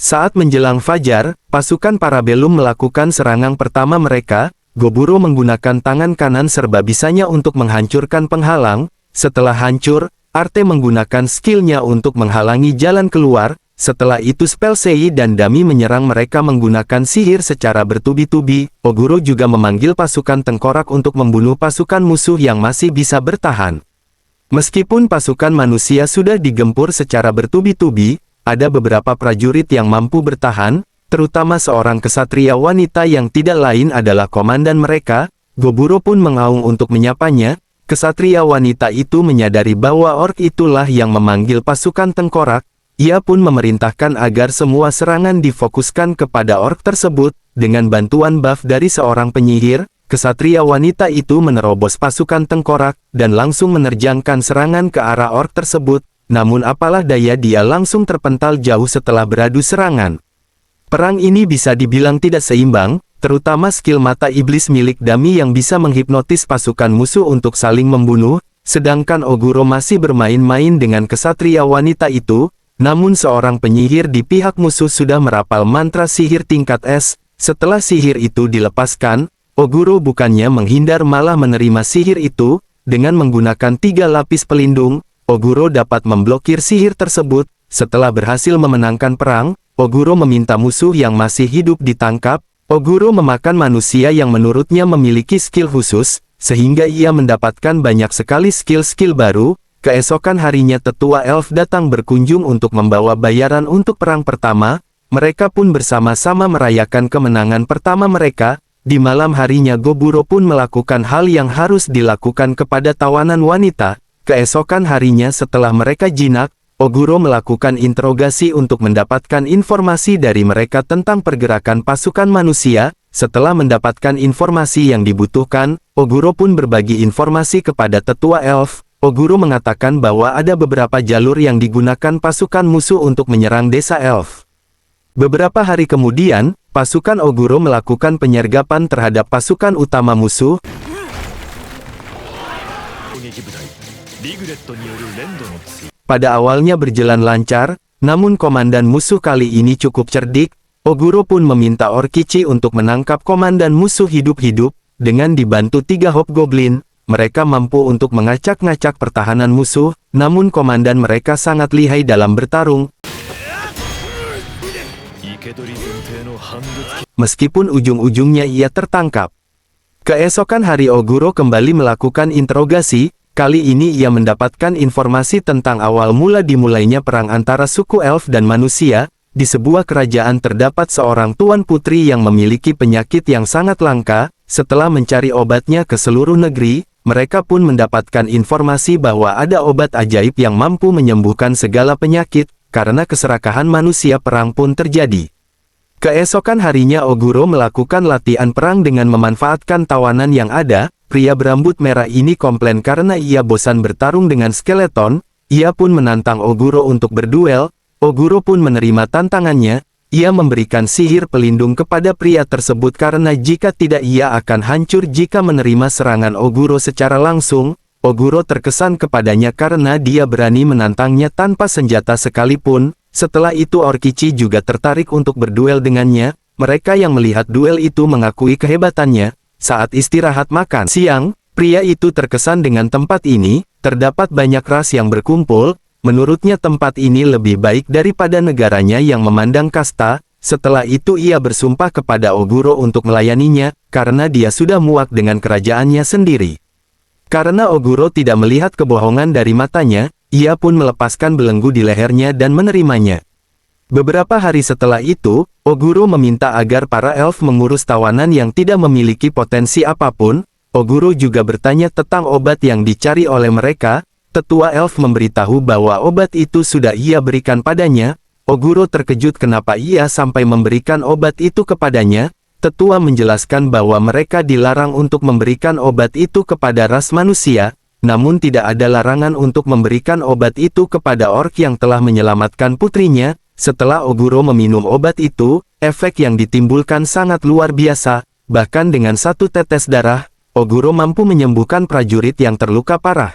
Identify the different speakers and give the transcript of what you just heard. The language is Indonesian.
Speaker 1: Saat menjelang fajar, pasukan Parabellum melakukan serangan pertama mereka. Goburo menggunakan tangan kanan serba bisanya untuk menghancurkan penghalang. Setelah hancur, Arte menggunakan skillnya untuk menghalangi jalan keluar. Setelah itu Spellsei dan Dami menyerang mereka menggunakan sihir secara bertubi-tubi. Oguro juga memanggil pasukan tengkorak untuk membunuh pasukan musuh yang masih bisa bertahan. Meskipun pasukan manusia sudah digempur secara bertubi-tubi, ada beberapa prajurit yang mampu bertahan, terutama seorang kesatria wanita yang tidak lain adalah komandan mereka. Goburo pun mengaung untuk menyapanya. Kesatria wanita itu menyadari bahwa orc itulah yang memanggil pasukan tengkorak. Ia pun memerintahkan agar semua serangan difokuskan kepada orc tersebut. Dengan bantuan buff dari seorang penyihir, kesatria wanita itu menerobos pasukan tengkorak, dan langsung menerjangkan serangan ke arah orc tersebut. Namun apalah daya dia langsung terpental jauh setelah beradu serangan. Perang ini bisa dibilang tidak seimbang, terutama skill mata iblis milik Dami yang bisa menghipnotis pasukan musuh untuk saling membunuh, sedangkan Oguro masih bermain-main dengan kesatria wanita itu. Namun seorang penyihir di pihak musuh sudah merapal mantra sihir tingkat S. Setelah sihir itu dilepaskan, Oguro bukannya menghindar malah menerima sihir itu. Dengan menggunakan 3 lapis pelindung, Oguro dapat memblokir sihir tersebut. Setelah berhasil memenangkan perang, Oguro meminta musuh yang masih hidup ditangkap. Oguro memakan manusia yang menurutnya memiliki skill khusus, sehingga ia mendapatkan banyak sekali skill-skill baru. Keesokan harinya tetua elf datang berkunjung untuk membawa bayaran untuk perang pertama. Mereka pun bersama-sama merayakan kemenangan pertama mereka. Di malam harinya Goburo pun melakukan hal yang harus dilakukan kepada tawanan wanita. Keesokan harinya setelah mereka jinak, Oguro melakukan interogasi untuk mendapatkan informasi dari mereka tentang pergerakan pasukan manusia. Setelah mendapatkan informasi yang dibutuhkan, Oguro pun berbagi informasi kepada tetua elf. Oguro mengatakan bahwa ada beberapa jalur yang digunakan pasukan musuh untuk menyerang desa elf. Beberapa hari kemudian, pasukan Oguro melakukan penyergapan terhadap pasukan utama musuh. Pada awalnya berjalan lancar, namun komandan musuh kali ini cukup cerdik. Oguro pun meminta Orkichi untuk menangkap komandan musuh hidup-hidup. Dengan dibantu 3 hobgoblin, mereka mampu untuk mengacak-ngacak pertahanan musuh, namun komandan mereka sangat lihai dalam bertarung. Meskipun ujung-ujungnya ia tertangkap. Keesokan hari Oguro kembali melakukan interogasi. Kali ini ia mendapatkan informasi tentang awal mula dimulainya perang antara suku elf dan manusia. Di sebuah kerajaan terdapat seorang tuan putri yang memiliki penyakit yang sangat langka. Setelah mencari obatnya ke seluruh negeri, mereka pun mendapatkan informasi bahwa ada obat ajaib yang mampu menyembuhkan segala penyakit. Karena keserakahan manusia, perang pun terjadi. Keesokan harinya Oguro melakukan latihan perang dengan memanfaatkan tawanan yang ada. Pria berambut merah ini komplain karena ia bosan bertarung dengan skeleton. Ia pun menantang Oguro untuk berduel. Oguro pun menerima tantangannya. Ia memberikan sihir pelindung kepada pria tersebut karena jika tidak ia akan hancur jika menerima serangan Oguro secara langsung. Oguro terkesan kepadanya karena dia berani menantangnya tanpa senjata sekalipun. Setelah itu Orkichi juga tertarik untuk berduel dengannya. Mereka yang melihat duel itu mengakui kehebatannya. Saat istirahat makan siang, pria itu terkesan dengan tempat ini. Terdapat banyak ras yang berkumpul. Menurutnya tempat ini lebih baik daripada negaranya yang memandang kasta. Setelah itu ia bersumpah kepada Oguro untuk melayaninya, karena dia sudah muak dengan kerajaannya sendiri. Karena Oguro tidak melihat kebohongan dari matanya, ia pun melepaskan belenggu di lehernya dan menerimanya. Beberapa hari setelah itu, Oguro meminta agar para elf mengurus tawanan yang tidak memiliki potensi apapun. Oguro juga bertanya tentang obat yang dicari oleh mereka. Tetua elf memberitahu bahwa obat itu sudah ia berikan padanya. Oguro terkejut kenapa ia sampai memberikan obat itu kepadanya. Tetua menjelaskan bahwa mereka dilarang untuk memberikan obat itu kepada ras manusia. Namun tidak ada larangan untuk memberikan obat itu kepada orc yang telah menyelamatkan putrinya. Setelah Oguro meminum obat itu, efek yang ditimbulkan sangat luar biasa. Bahkan dengan 1 tetes darah, Oguro mampu menyembuhkan prajurit yang terluka parah.